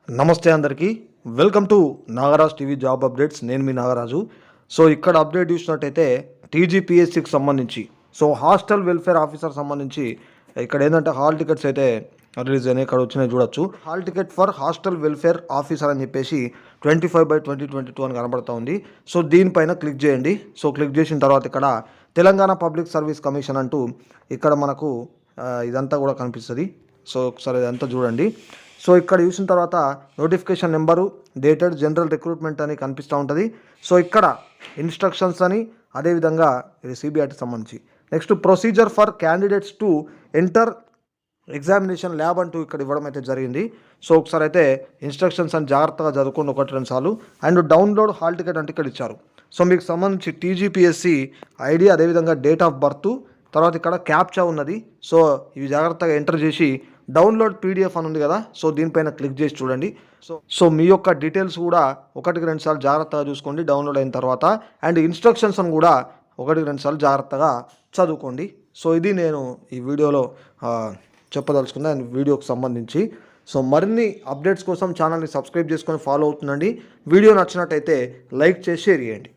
నమస్తే అందరికీ welcome to Nagaraj TV job updates. నేను మీ నాగరాజు. సో ఇక్కడ అప్డేట్ చూసినట్టయితే టీజీపీఎస్సీకి సంబంధించి హాస్టల్ వెల్ఫేర్ ఆఫీసర్ సంబంధించి ఇక్కడ ఏంటంటే హాల్ టికెట్స్ అయితే రిలీజ్ అయినాయి. ఇక్కడ వచ్చినాయి చూడొచ్చు. Hall ticket for hostel welfare officer అని చెప్పేసి 25/2022 అని కనబడుతూ ఉంది. సో దీనిపైన క్లిక్ చేయండి. సో క్లిక్ చేసిన తర్వాత ఇక్కడ తెలంగాణ పబ్లిక్ సర్వీస్ కమిషన్ అంటూ ఇక్కడ మనకు ఇదంతా కూడా కనిపిస్తుంది. సో ఒకసారి ఇదంతా చూడండి. సో ఇక్కడ చూసిన తర్వాత notification number, dated, general recruitment అని కనిపిస్తూ ఉంటుంది. సో ఇక్కడ ఇన్స్ట్రక్షన్స్ అని, అదేవిధంగా ఇది సిబిఐకి సంబంధించి. Next procedure for candidates to enter examination lab అంటూ ఇక్కడ ఇవ్వడం అయితే జరిగింది. సో ఒకసారి అయితే ఇన్స్ట్రక్షన్స్ అని జాగ్రత్తగా చదువుకోండి 1-2 సార్లు. అండ్ డౌన్లోడ్ హాల్ టికెట్ అంటే ఇక్కడ ఇచ్చారు. సో మీకు సంబంధించి టీజీపీఎస్సీ ఐడి, అదేవిధంగా డేట్ ఆఫ్ బర్త్, తర్వాత ఇక్కడ క్యాప్చా ఉన్నది. సో ఇవి జాగ్రత్తగా ఎంటర్ చేసి డౌన్లోడ్ పీడిఎఫ్ అని ఉంది కదా, సో దీనిపైన క్లిక్ చేసి చూడండి. సో మీ యొక్క డీటెయిల్స్ కూడా 1-2 సార్లు జాగ్రత్తగా చూసుకోండి డౌన్లోడ్ అయిన తర్వాత. అండ్ ఇన్స్ట్రక్షన్స్ అని కూడా 1-2 సార్లు జాగ్రత్తగా చదువుకోండి. సో ఇది నేను ఈ వీడియోలో చెప్పదలుచుకున్నా వీడియోకి సంబంధించి. సో మరిన్ని అప్డేట్స్ కోసం ఛానల్ని సబ్స్క్రైబ్ చేసుకొని ఫాలో అవుతుండండి. వీడియో నచ్చినట్టయితే లైక్ చేసి షేర్ చేయండి.